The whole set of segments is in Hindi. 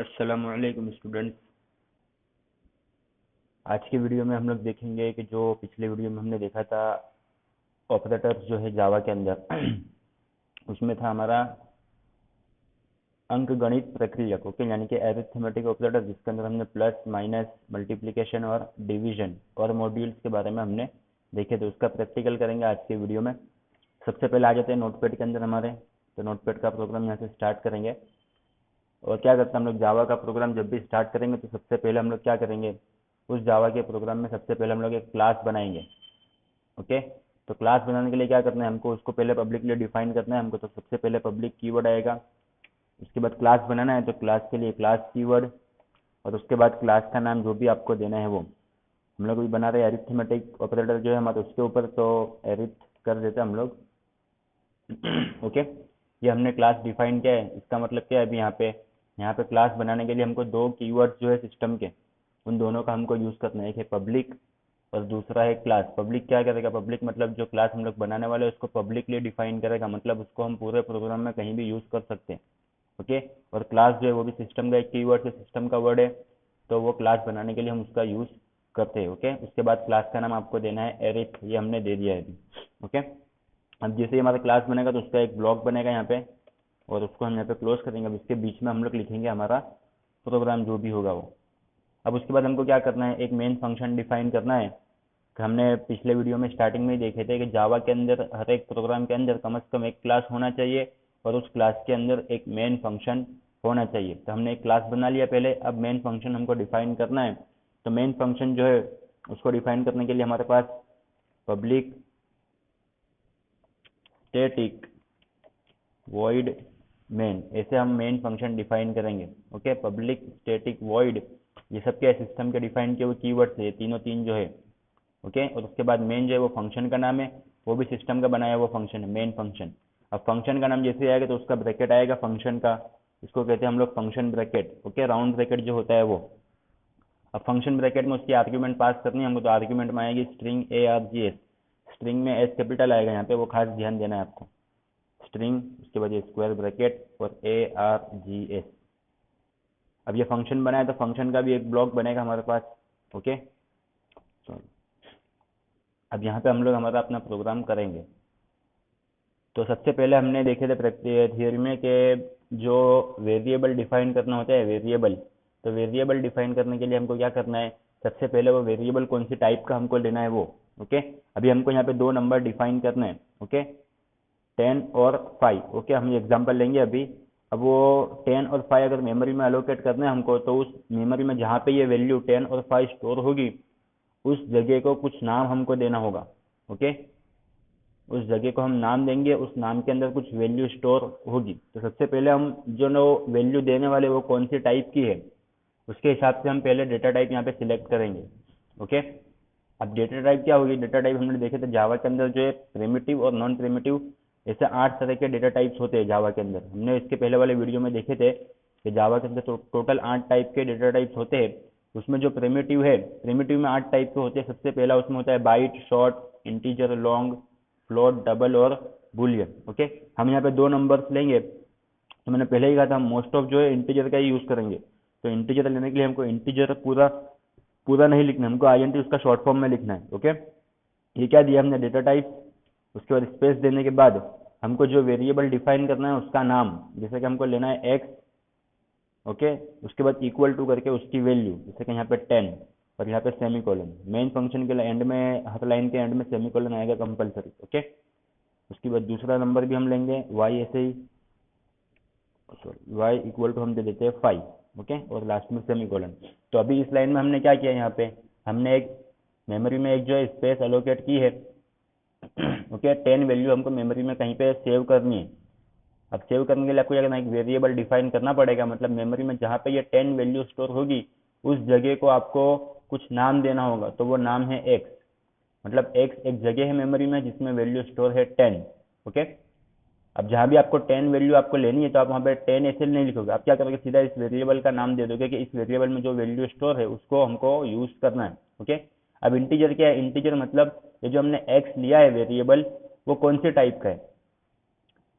अस्सलामुअलैकुम स्टूडेंट्स। आज के वीडियो में हम लोग देखेंगे कि जो पिछले वीडियो में हमने देखा था ऑपरेटर्स जो है जावा के अंदर उसमें था हमारा अंकगणित प्रक्रियक, ओके, यानी कि अरिथमेटिक ऑपरेटर, जिसके अंदर हमने प्लस माइनस मल्टीप्लिकेशन और डिवीजन और मॉड्यूल्स के बारे में हमने देखे थे। उसका प्रैक्टिकल करेंगे आज के वीडियो में। सबसे पहले आ जाते हैं नोटपैड के अंदर हमारे। तो नोटपैड का प्रोग्राम यहाँ से स्टार्ट करेंगे। और क्या करते हैं हम लोग, जावा का प्रोग्राम जब भी स्टार्ट करेंगे तो सबसे पहले हम लोग क्या करेंगे, उस जावा के प्रोग्राम में सबसे पहले हम लोग एक क्लास बनाएंगे। ओके, तो क्लास बनाने के लिए क्या करना है हमको, उसको पहले पब्लिकली डिफाइन करना है हमको। तो सबसे पहले पब्लिक कीवर्ड आएगा, उसके बाद क्लास बनाना है तो क्लास के लिए क्लास कीवर्ड, और उसके बाद क्लास का नाम जो भी आपको देना है वो। हम लोग अभी बना रहे हैं अरिथमेटिक ऑपरेटर जो है हमारे उसके ऊपर, तो एरिथ कर देते हैं हम लोग। ओके, ये हमने क्लास डिफाइन किया है। इसका मतलब क्या है, अभी यहाँ पे क्लास बनाने के लिए हमको दो कीवर्ड्स जो है सिस्टम के, उन दोनों का हमको यूज़ करना है। एक है पब्लिक और दूसरा है क्लास। पब्लिक क्या करेगा, पब्लिक मतलब जो क्लास हम लोग बनाने वाले हैं उसको पब्लिकली डिफाइन करेगा, मतलब उसको हम पूरे प्रोग्राम में कहीं भी यूज़ कर सकते हैं। ओके, और क्लास जो है वो भी सिस्टम का एक कीवर्ड है, सिस्टम का वर्ड है, तो वो क्लास बनाने के लिए हम उसका यूज़ करते हैं। ओके, उसके बाद क्लास का नाम आपको देना है एरिथ, ये हमने दे दिया है अभी। ओके, अब जैसे ही हमारा क्लास बनेगा तो उसका एक ब्लॉक बनेगा यहाँ पे, और उसको हम यहाँ पे क्लोज करेंगे। अब इसके बीच में हम लोग लिखेंगे हमारा प्रोग्राम जो भी होगा वो। अब उसके बाद हमको क्या करना है, एक मेन फंक्शन डिफाइन करना है। कि हमने पिछले वीडियो में स्टार्टिंग में ही देखे थे कि जावा के अंदर हर एक प्रोग्राम के अंदर कम से कम एक क्लास होना चाहिए, और उस क्लास के अंदर एक मेन फंक्शन होना चाहिए। तो हमने एक क्लास बना लिया पहले, अब मेन फंक्शन हमको डिफाइन करना है। तो मेन फंक्शन जो है उसको डिफाइन करने के लिए हमारे पास पब्लिक स्टैटिक वॉइड मेन, ऐसे हम मेन फंक्शन डिफाइन करेंगे। ओके, पब्लिक स्टैटिक वॉइड, ये सब क्या है, सिस्टम के डिफाइन किए हुए कीवर्ड्स है, तीनों तीन जो है। ओके, और उसके बाद मेन जो है वो फंक्शन का नाम है, वो भी सिस्टम का बनाया हुआ फंक्शन है, मेन फंक्शन। अब फंक्शन का नाम जैसे आएगा तो उसका ब्रैकेट आएगा फंक्शन का, इसको कहते हैं हम लोग function bracket. Okay, round bracket जो होता है वो। अब फंक्शन ब्रैकेट में उसकी आर्ग्यूमेंट पास करनी है हमको, तो आर्ग्यूमेंट में आएगी स्ट्रिंग ARGS। स्ट्रिंग में एस कैपिटल आएगा यहाँ पे, वो खास ध्यान देना है आपको। स्ट्रिंग, उसके बाद ये स्क्वायर ब्रैकेट और ARGS। अब ये फंक्शन बनाए तो फंक्शन का भी एक ब्लॉक बनेगा हमारे पास। ओके, अब यहाँ पे हम लोग हमारा अपना प्रोग्राम करेंगे। तो सबसे पहले हमने देखे थे थियोरी में कि जो वेरिएबल डिफाइन करना होता है, वेरिएबल, तो वेरिएबल डिफाइन करने के लिए हमको क्या करना है, सबसे पहले वो वेरिएबल कौन सी टाइप का हमको लेना है वो। ओके, अभी हमको यहाँ पे दो नंबर डिफाइन करने हैं। ओके, 10 और 5। ओके, हम एग्जांपल लेंगे अभी। अब वो 10 और 5 अगर मेमोरी में अलोकेट करना है हमको, तो उस मेमोरी में जहाँ पे ये वैल्यू 10 और 5 स्टोर होगी, उस जगह को कुछ नाम हमको देना होगा। ओके, उस जगह को हम नाम देंगे, उस नाम के अंदर कुछ वैल्यू स्टोर होगी। तो सबसे पहले हम जो नो वैल्यू देने वाले वो कौन सी टाइप की है, उसके हिसाब से हम पहले डेटा टाइप यहाँ पे सिलेक्ट करेंगे। ओके, अब डेटा टाइप क्या होगी, डेटा टाइप हमने देखे थे जावा के अंदर जो है प्रिमिटिव और नॉन प्रिमिटिव, ऐसे 8 तरह के डेटा टाइप्स होते हैं जावा के अंदर। हमने इसके पहले वाले वीडियो में देखे थे कि जावा के अंदर टोटल 8 टाइप के डेटा टाइप्स होते हैं। उसमें जो प्रिमिटिव है, प्रिमिटिव में 8 टाइप के होते हैं। सबसे पहला उसमें होता है byte, short, integer, long, float, double और बुलियन। ओके, हम यहाँ पे दो नंबर्स लेंगे, तो मैंने पहले ही कहा था हम मोस्ट ऑफ जो है इंटीजर का ही यूज़ करेंगे। तो इंटीजर लेने के लिए हमको इंटीजर पूरा पूरा नहीं लिखना है, हमको INT उसका शॉर्ट फॉर्म में लिखना है। ओके, ये क्या दिया हमने, डेटा टाइप। उसके बाद स्पेस देने के बाद हमको जो वेरिएबल डिफाइन करना है उसका नाम, जैसे कि हमको लेना है एक्स। ओके, उसके बाद इक्वल टू करके उसकी वैल्यू, जैसे कि यहाँ पे 10, और यहाँ पे सेमी कॉलन। मेन फंक्शन के एंड में, हर लाइन के एंड में सेमी कॉलन आएगा कंपलसरी। ओके, उसके बाद दूसरा नंबर भी हम लेंगे वाई, ऐसे ही, सॉरी, वाई इक्वल टू हम दे देते हैं 5। ओके, और लास्ट में सेमी कॉलन। तो अभी इस लाइन में हमने क्या किया, यहाँ पे हमने एक मेमोरी में एक जो है स्पेस एलोकेट की है। ओके, 10 वैल्यू हमको मेमोरी में कहीं पे सेव करनी है। अब सेव करने के लिए आपको क्या करना है, एक वेरिएबल डिफाइन करना पड़ेगा। मतलब मेमोरी में जहाँ पे ये 10 वैल्यू स्टोर होगी, उस जगह को आपको कुछ नाम देना होगा। तो वो नाम है एक्स, मतलब एक्स एक जगह है मेमोरी में जिसमें वैल्यू स्टोर है 10। ओके, अब जहाँ भी आपको 10 वैल्यू आपको लेनी है, तो आप वहाँ पे 10 ऐसे नहीं लिखोगे, आप क्या करोगे, सीधा इस वेरिएबल का नाम दे दोगे कि इस वेरिएबल में जो वैल्यू स्टोर है उसको हमको यूज करना है। ओके, अब इंटीजर क्या है, इंटीजर मतलब ये जो हमने एक्स लिया है वेरिएबल, वो कौन से टाइप का है,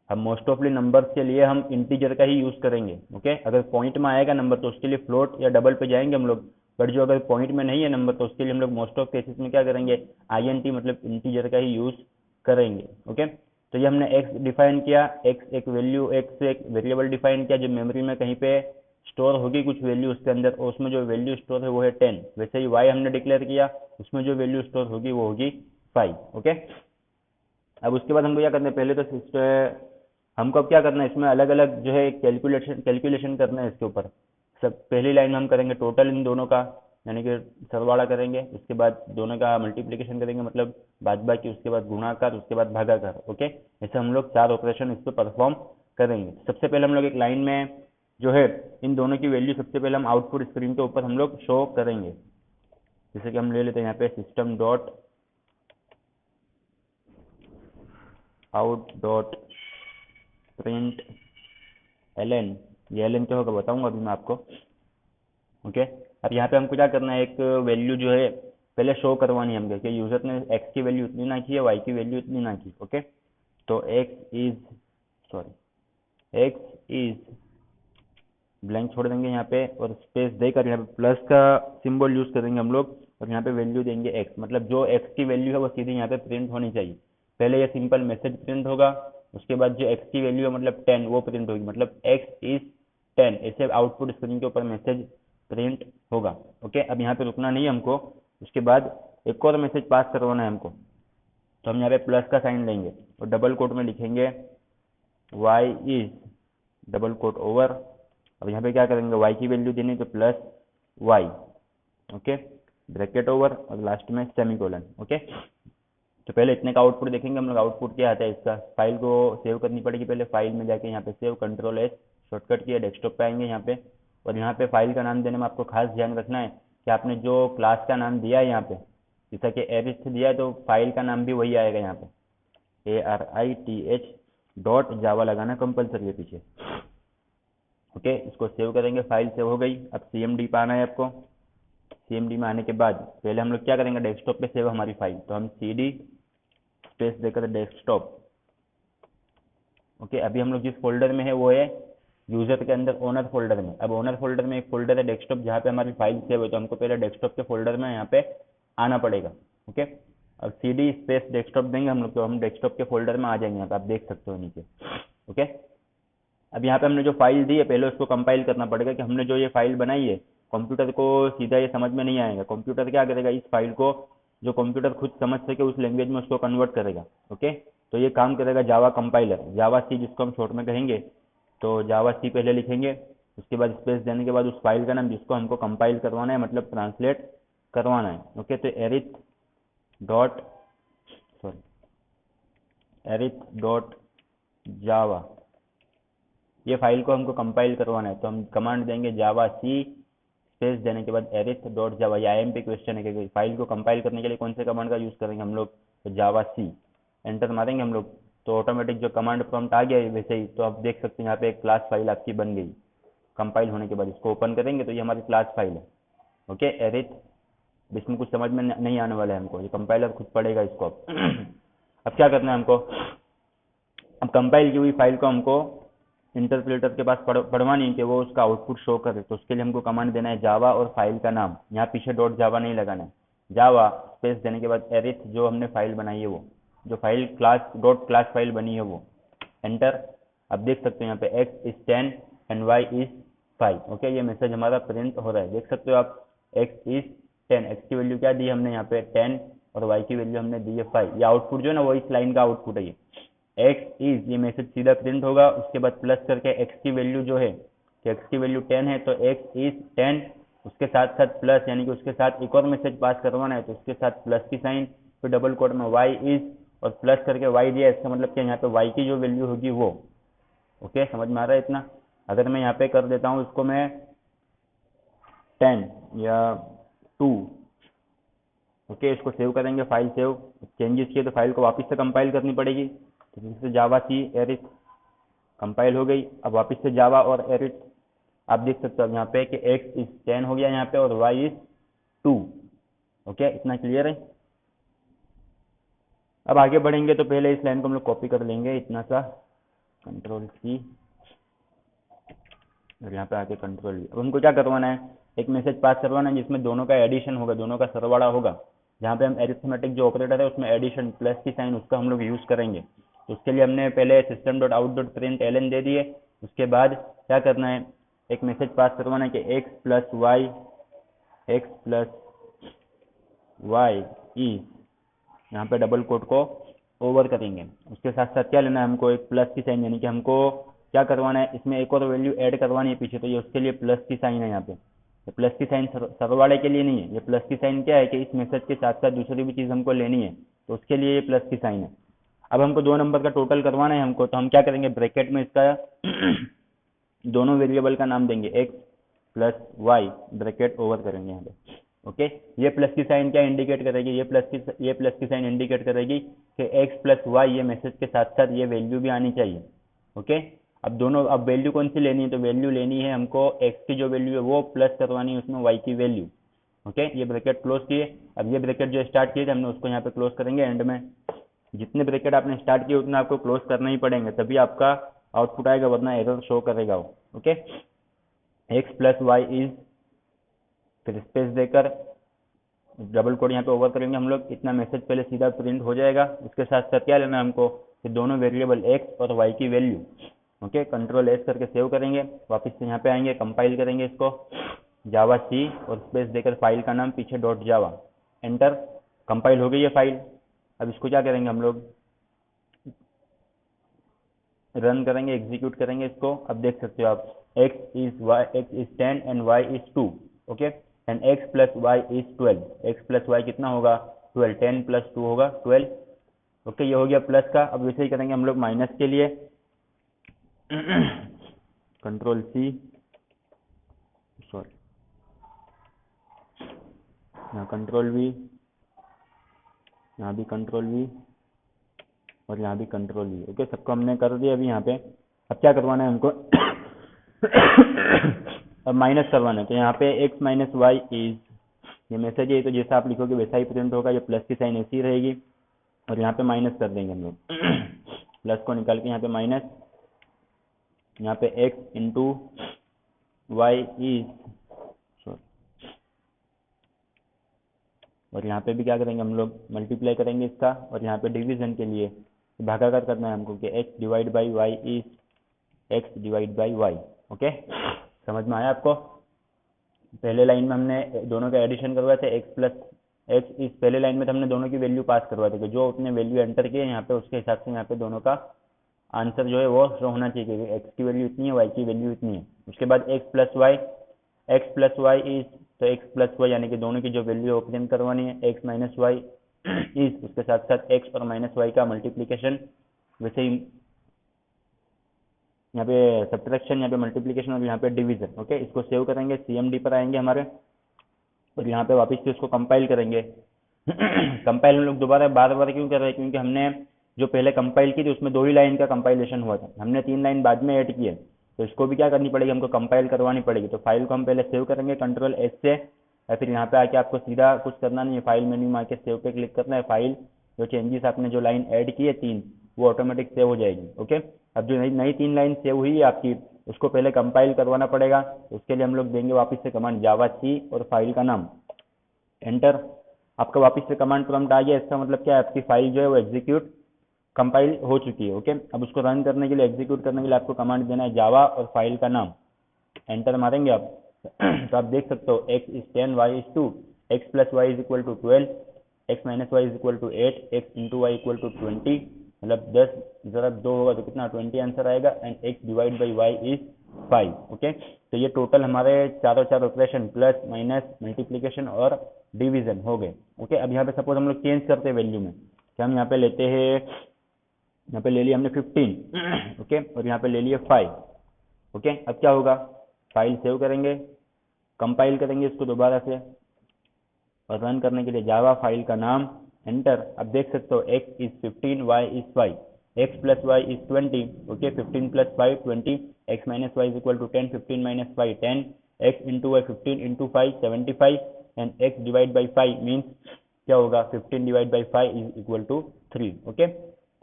हम मोस्ट ऑफली नंबर्स के लिए हम इंटीजर का ही यूज़ करेंगे। ओके, अगर पॉइंट में आएगा नंबर तो उसके लिए फ्लोट या डबल पे जाएंगे हम लोग, बट जो अगर पॉइंट में नहीं है नंबर तो उसके लिए हम लोग मोस्ट ऑफ केसेस में क्या करेंगे, INT मतलब इंटीजर का ही यूज़ करेंगे। ओके, तो ये हमने x डिफाइन किया, x एक वैल्यू, x एक वेरिएबल डिफाइन किया जो मेमोरी में कहीं पे स्टोर होगी कुछ वैल्यू उसके अंदर, और उसमें जो वैल्यू स्टोर है वो है 10। वैसे ही y हमने डिक्लेयर किया, उसमें जो वैल्यू स्टोर होगी वो होगी 5। ओके, अब उसके बाद हमको क्या करना है, पहले तो हमको अब क्या करना है, इसमें अलग अलग जो है कैलकुलेशन करना है इसके ऊपर। सब पहली लाइन में हम करेंगे टोटल इन दोनों का, यानी कि सरवाड़ा करेंगे, उसके बाद दोनों का मल्टीप्लिकेशन करेंगे मतलब बाद बाकी, उसके बाद गुणाकार, उसके बाद भागाकार। ओके, ऐसे हम लोग 4 ऑपरेशन इस पर परफॉर्म करेंगे। सबसे पहले हम लोग एक लाइन में जो है इन दोनों की वैल्यू सबसे पहले हम आउटपुट स्क्रीन के ऊपर हम लोग शो करेंगे। जैसे कि हम ले लेते हैं यहाँ पे system dot out dot print ln, ये एलन क्या होगा बताऊंगा अभी मैं आपको। ओके, अब यहाँ पे हमको क्या करना है, एक वैल्यू जो है पहले शो करवानी है हमको कि यूजर ने x की वैल्यू इतनी ना की है, y की वैल्यू इतनी ना की। ओके, तो x इज ब्लैंक छोड़ देंगे यहाँ पे और स्पेस देकर यहाँ पे प्लस का सिंबल यूज करेंगे हम लोग, और यहाँ पे वैल्यू देंगे x, मतलब जो x की वैल्यू है वो सीधी यहाँ पे प्रिंट होनी चाहिए। पहले ये सिंपल मैसेज प्रिंट होगा, उसके बाद जो x की वैल्यू है मतलब 10 वो प्रिंट होगी, मतलब x इज 10, ऐसे आउटपुट स्क्रीन के ऊपर मैसेज प्रिंट होगा। ओके, अब यहाँ पे रुकना नहीं है हमको, उसके बाद एक और मैसेज पास करवाना है हमको, तो हम यहाँ पे प्लस का साइन लेंगे और डबल कोट में लिखेंगे y is double quote over. अब यहाँ पे क्या करेंगे, y की वैल्यू देनी तो plus y, okay, bracket over और लास्ट में सेमीकोलन। ओके, तो पहले इतने का आउटपुट देखेंगे हम लोग, आउटपुट क्या आता है इसका। फाइल को सेव करनी पड़ेगी, पहले फाइल में जाके यहाँ पे सेव, कंट्रोल एस शॉर्टकट किया, डेस्कटॉप पे आएंगे यहाँ पे, और यहाँ पे फाइल का नाम देने में आपको खास ध्यान रखना है कि आपने जो क्लास का नाम दिया है यहाँ पे, जैसा कि एरिथ दिया है तो फाइल का नाम भी वही आएगा यहाँ पे, ARITH डॉट जावा लगाना कंपलसरी है पीछे। ओके, इसको सेव करेंगे, फाइल सेव हो गई। अब CMD पे आना है आपको, CMD में आने के बाद पहले हम लोग क्या करेंगे, डेस्कटॉप पे सेव हमारी फाइल, तो हम CD स्पेस देकर डेस्कटॉप। ओके, अभी हम लोग जिस फोल्डर में है वो है यूजर के अंदर ओनर फोल्डर में। अब ओनर फोल्डर में एक फोल्डर है डेस्कटॉप जहाँ पे हमारी फाइल सेव है, तो हमको पहले डेस्कटॉप के फोल्डर में यहाँ पे आना पड़ेगा। ओके, अब CD स्पेस डेस्कटॉप देंगे हम लोग तो हम डेस्कटॉप के फोल्डर में आ जाएंगे, यहाँ पे आप देख सकते हो नीचे। ओके, अब यहाँ पे हमने जो फाइल दी है पहले उसको कंपाइल करना पड़ेगा कि हमने जो ये फाइल बनाई है, कंप्यूटर को सीधा ये समझ में नहीं आएगा। कंप्यूटर क्या करेगा, इस फाइल को जो कंप्यूटर खुद समझ सके उस लैंग्वेज में उसको कन्वर्ट करेगा। ओके, तो ये काम करेगा जावा कंपाइलर, जावा सी जिसको हम शॉर्ट में कहेंगे। तो जावा सी पहले लिखेंगे, उसके बाद स्पेस देने के बाद उस फाइल का नाम जिसको हमको कंपाइल करवाना है, मतलब ट्रांसलेट करवाना है। ओके, तो एरिथ डॉट जावा, ये फाइल को हमको कंपाइल करवाना है, तो हम कमांड देंगे जावा सी स्पेस देने के बाद एरिथ डॉट जावा। ये IMP क्वेश्चन है कि फाइल को कंपाइल करने के लिए कौन से कमांड का यूज़ करेंगे हम लोग, तो जावा सी एंटर मारेंगे हम लोग, तो ऑटोमेटिक जो कमांड प्रॉम्प्ट आ गया है वैसे ही। तो आप देख सकते हैं यहाँ पे एक क्लास फाइल आपकी बन गई कंपाइल होने के बाद। इसको ओपन करेंगे तो ये हमारी क्लास फाइल है। ओके, एरिथ, इसमें कुछ समझ में नहीं आने वाला है हमको, ये कंपाइलर खुद पढ़ेगा इसको। अब क्या करना है हमको, अब कंपाइल की हुई फाइल को हमको इंटरप्रेटर के पास पढ़वानी है कि वो उसका आउटपुट शो करे, तो उसके लिए हमको कमांड देना है जावा और फाइल का नाम, यहाँ पीछे डॉट जावा नहीं लगाना है, जावा स्पेस देने के बाद एरिथ जो हमने फाइल बनाई है वो, जो file class dot class file बनी है वो, एंटर। अब देख सकते हो यहाँ पे x is 10 and y is 5। Okay, ये मैसेज हमारा प्रिंट हो रहा है, देख सकते हो आप, x इज 10, x की वैल्यू क्या दी हमने यहाँ पे 10 और y की वैल्यू हमने दी है 5। ये आउटपुट जो है ना वो इस लाइन का आउटपुट है, ये x इज, ये मैसेज सीधा प्रिंट होगा, उसके बाद प्लस करके x की वैल्यू जो है, कि x की वैल्यू 10 है तो x इज 10, उसके साथ साथ प्लस, यानी कि उसके साथ एक और मैसेज पास करवाना है तो उसके साथ प्लस की साइन, फिर डबल कोट में y इज और प्लस करके y दिया, इसका मतलब कि यहाँ पे y की जो वैल्यू होगी वो। ओके, समझ में आ रहा है इतना। अगर मैं यहाँ पे कर देता हूँ इसको मैं 10 या 2, ओके, इसको सेव करेंगे, फाइल सेव, चेंजेस किए तो फाइल को वापस से कंपाइल करनी पड़ेगी, तो फिर से जावा सी एरिथ कंपाइल हो गई। अब वापस से जावा और एरिथ, आप देख सकते हो यहाँ पे कि x इज 10 हो गया यहाँ पे और y इज 2। ओके, इतना क्लियर है। अब आगे बढ़ेंगे तो पहले इस लाइन को हम लोग कॉपी कर लेंगे इतना सा, कंट्रोल सी और यहाँ पे आके कंट्रोल वी। अब हमको क्या करवाना है, एक मैसेज पास करवाना है जिसमें दोनों का एडिशन होगा, दोनों का सरवाड़ा होगा, जहाँ पे हम एरिथमेटिक जो ऑपरेटर है उसमें एडिशन प्लस की साइन उसका हम लोग यूज़ करेंगे। तो उसके लिए हमने पहले system dot out dot print L दे दिए। उसके बाद क्या करना है, एक मैसेज पास करवाना है कि एक्स प्लस वाई इज, यहाँ पे डबल कोट को ओवर करेंगे। उसके साथ साथ क्या लेना है हमको, एक प्लस की साइन, यानी कि हमको क्या करवाना है, इसमें एक और वैल्यू ऐड करवानी है पीछे, तो ये उसके लिए प्लस की साइन है यहाँ पे। ये प्लस की साइन सरवाड़े के लिए नहीं है, ये प्लस की साइन क्या है कि इस मैसेज के साथ साथ दूसरी भी चीज़ हमको लेनी है, तो उसके लिए ये प्लस की साइन है। अब हमको 2 नंबर का टोटल करवाना है हमको, तो हम क्या करेंगे, ब्रैकेट में इसका दोनों वेरिएबल का नाम देंगे, x plus y, bracket over करेंगे यहाँ पे। ओके, ये प्लस की साइन क्या इंडिकेट करेगी, ये प्लस की साइन इंडिकेट करेगी कि एक्स प्लस वाई ये मैसेज के साथ साथ ये वैल्यू भी आनी चाहिए। ओके, अब वैल्यू कौन सी लेनी है, तो वैल्यू लेनी है हमको एक्स की जो वैल्यू है वो प्लस करवानी है उसमें वाई की वैल्यू। ओके, ये ब्रैकेट क्लोज किए। अब ये ब्रैकेट जो स्टार्ट किए थे हमने उसको यहाँ पे क्लोज करेंगे एंड में। जितने ब्रैकेट आपने स्टार्ट किए उतने आपको क्लोज करना ही पड़ेंगे, तभी आपका आउटपुट आएगा, वरना एरर शो करेगा वो। Okay, x plus y is, फिर स्पेस देकर डबल कोड यहाँ पे ओवर करेंगे हम लोग, इतना मैसेज पहले सीधा प्रिंट हो जाएगा। उसके साथ साथ क्या लेना है हमको, कि दोनों वेरिएबल एक्स और वाई की वैल्यू। ओके, कंट्रोल एस करके सेव करेंगे, वापस से यहाँ पे आएंगे, कंपाइल करेंगे इसको, जावा सी और स्पेस देकर फाइल का नाम पीछे डॉट जावा, एंटर। कंपाइल हो गई है फाइल। अब इसको क्या करेंगे हम लोग, रन करेंगे, एग्जीक्यूट करेंगे इसको। अब देख सकते हो आप, x is 10 and y is 2, okay, and x plus y is 12, x plus y कितना होगा 12, 10 प्लस 2 होगा 12। ओके, ये हो गया प्लस का। अब वैसे ही करेंगे हम लोग माइनस के लिए, कंट्रोल सी, सॉरी, यहाँ कंट्रोल वी, यहाँ भी कंट्रोल वी और यहाँ भी कंट्रोल वी। ओके, सबको हमने कर दिया अभी यहाँ पे। अब क्या करवाना है हमको, अब माइनस करवाना है, तो यहाँ पे x माइनस वाई इज, ये मैसेज है तो जैसा आप लिखोगे वैसा ही प्रिंट होगा, ये प्लस की साइन ऐसी रहेगी और यहाँ पे माइनस कर देंगे हम लोग। प्लस को निकाल के यहाँ पे माइनस, यहाँ पे x इंटू वाई इज, और यहाँ पे भी क्या करेंगे हम लोग, मल्टीप्लाई करेंगे इसका, और यहाँ पे डिवीजन के लिए भागाकार करना है हमको कि x divide by y is x divide by y. Okay, समझ में आया आपको। पहले लाइन में हमने दोनों का एडिशन करवाए थे, x प्लस x, इस पहले लाइन में तो हमने दोनों की वैल्यू पास करवाए थे, जो अपने वैल्यू एंटर किए यहाँ पे उसके हिसाब से यहाँ पे दोनों का आंसर जो है वो शो होना चाहिए, क्योंकि x की वैल्यू इतनी है, y की वैल्यू इतनी है। उसके बाद x प्लस वाई इज, तो x प्लस वाई यानी कि दोनों की जो वैल्यू है वो प्रिंट करवानी है, x माइनस वाई इज, उसके साथ साथ x और माइनस वाई का मल्टीप्लीकेशन, वैसे ही यहाँ पे सब्ट्रैक्शन, यहाँ पे मल्टीप्लीकेशन और यहाँ पे डिवीजन। ओके, इसको सेव करेंगे, CMD पर आएंगे हमारे, और यहाँ पे वापस से इसको कंपाइल करेंगे। कंपाइल हम लोग दोबारा बार बार क्यों कर रहे हैं, क्योंकि हमने जो पहले कंपाइल की थी उसमें 2 ही लाइन का कंपाइलेशन हुआ था, हमने 3 लाइन बाद में ऐड किए, तो इसको भी क्या करनी पड़ेगी, हमको कंपाइल करवानी पड़ेगी। तो फाइल को हम पहले सेव करेंगे कंट्रोल एस से, या फिर यहाँ पे आके आपको सीधा कुछ करना नहीं है, फाइल मेन्यू में आके सेव पे क्लिक करना है, फाइल जो चेंजेस आपने जो लाइन ऐड की है 3 वो ऑटोमेटिक सेव हो जाएगी। ओके, अब जो नई 3 लाइन सेव हुई है आपकी उसको पहले कंपाइल करवाना पड़ेगा, उसके लिए हम लोग देंगे वापस से कमांड जावा सी और फाइल का नाम, एंटर। आपका वापस से कमांड प्रॉम्प्ट आ गया, इसका मतलब क्या है, आपकी फाइल जो है वो एग्जीक्यूट कंपाइल हो चुकी है। ओके, अब उसको रन करने के लिए, एग्जीक्यूट करने के लिए आपको कमांड देना है जावा और फाइल का नाम, एंटर मारेंगे आप। तो आप देख सकते हो x is 10 y is 2, x plus y is equal to 12, x minus y is equal to 8, x into y equal to 20, मतलब 10 जरा 2 होगा तो कितना 20 आंसर आएगा, and x divide by y is 5। Okay, तो ये टोटल हमारे चारों ऑपरेशन प्लस माइनस मल्टीप्लीकेशन और डिवीजन हो गए। ओके, अब यहाँ पे सपोज हम लोग चेंज करते हैं वैल्यू में, कि हम यहाँ पे लेते हैं, यहाँ पे ले लिया हमने 15, ओके, और यहाँ पे ले लिए 5। ओके, अब क्या होगा, फाइल सेव करेंगे, कंपाइल करेंगे इसको दोबारा से, और रन करने के लिए जावा फाइल का नाम, एंटर। अब देख सकते हो x is 15, y is 5, x plus y is 20, okay, 15 plus 5 20, x minus y is equal to 10, 15 minus 5 10, x into y 15 into 5 75, and x divide by 5 means क्या होगा, 15 divide by 5 is equal to 3। Okay,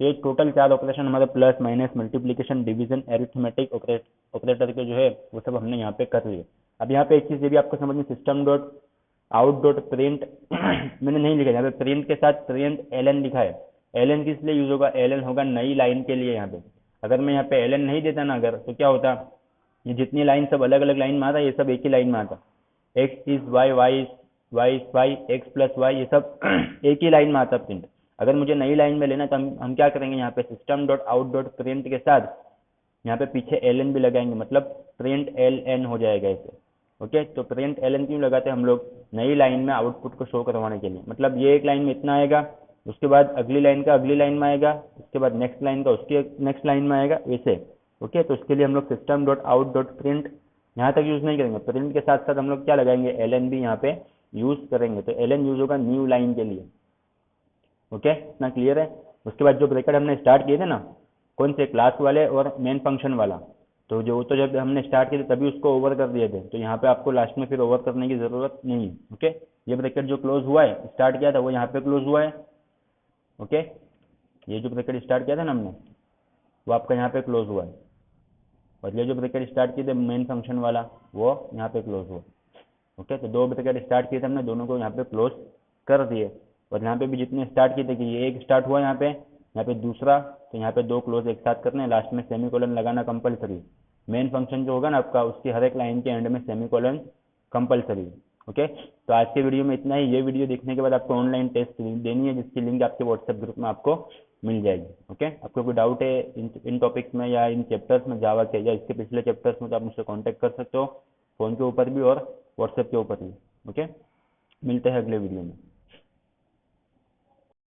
तो ये टोटल 4 ऑपरेशन हमारे plus minus multiplication division arithmetic operator के जो है वो सब हमने यहाँ पे कर लिए। अब यहाँ पे एक चीज़ ये भी आपको समझ में, system dot out dot print मैंने नहीं लिखा यहाँ पे, प्रिंट के साथ प्रिंट एलन लिखा है। एलन किस लिए यूज होगा, एलन होगा नई लाइन के लिए। यहाँ पे अगर मैं यहाँ पे एलन नहीं देता ना अगर, तो क्या होता, ये जितनी लाइन सब अलग अलग लाइन में आता, ये सब एक ही लाइन में आता, x is y, y y y, x plus y, ये सब एक ही लाइन में आता प्रिंट। अगर मुझे नई लाइन में लेना तो हम क्या करेंगे, यहाँ पे system dot out dot print के साथ यहाँ पे पीछे एल एन भी लगाएंगे, मतलब प्रिंट एल एन हो जाएगा ऐसे। ओके, तो प्रिंट एल एन क्यों लगाते हैं हम लोग, नई लाइन में आउटपुट को शो करवाने के लिए। मतलब ये एक लाइन में इतना आएगा, उसके बाद अगली लाइन का अगली लाइन में आएगा, उसके बाद नेक्स्ट लाइन का उसके नेक्स्ट लाइन में आएगा, वैसे। ओके, तो उसके लिए हम लोग system dot out dot print यहाँ तक यूज़ नहीं करेंगे, प्रिंट के साथ साथ हम लोग क्या लगाएंगे, एल एन भी यहाँ पे यूज़ करेंगे। तो एल एन यूज़ होगा न्यू लाइन के लिए। ओके, इतना क्लियर है। उसके बाद जो ब्रैकेट हमने स्टार्ट किए थे ना, कौन से, क्लास वाले और मेन फंक्शन वाला, तो जो तो जब हमने स्टार्ट किए थे तभी उसको ओवर कर दिए थे, तो यहाँ पे आपको लास्ट में फिर ओवर करने की ज़रूरत नहीं है। ओके, ये ब्रैकेट जो क्लोज हुआ है, स्टार्ट किया था, वो यहाँ पे क्लोज हुआ है। ओके, ये जो ब्रैकेट स्टार्ट किया था ना हमने, वो आपका यहाँ पे क्लोज हुआ है, और ये जो ब्रैकेट स्टार्ट किए थे मेन फंक्शन वाला, वो यहाँ पे क्लोज हुआ। ओके, तो दो ब्रैकेट स्टार्ट किए थे हमने, दोनों को यहाँ पे क्लोज कर दिए। और यहाँ पे भी जितने स्टार्ट किए थे कि ये एक स्टार्ट हुआ यहाँ पे दूसरा, तो यहाँ पे दो क्लोज एक साथ करने हैं, लास्ट में सेमीकोलन लगाना कंपलसरी। मेन फंक्शन जो होगा ना आपका, उसकी हर एक लाइन के एंड में सेमीकोलन कंपलसरी। ओके, तो आज के वीडियो में इतना ही। ये वीडियो देखने के बाद आपको ऑनलाइन टेस्ट देनी है, जिसकी लिंक आपके व्हाट्सएप ग्रुप में आपको मिल जाएगी। ओके, आपको कोई डाउट है इन टॉपिक्स में या इन चैप्टर्स में, जावा के या इसके पिछले चैप्टर्स में, तो आप मुझसे कॉन्टैक्ट कर सकते हो, फ़ोन के ऊपर भी और व्हाट्सएप के ऊपर भी। ओके, मिलते हैं अगले वीडियो में।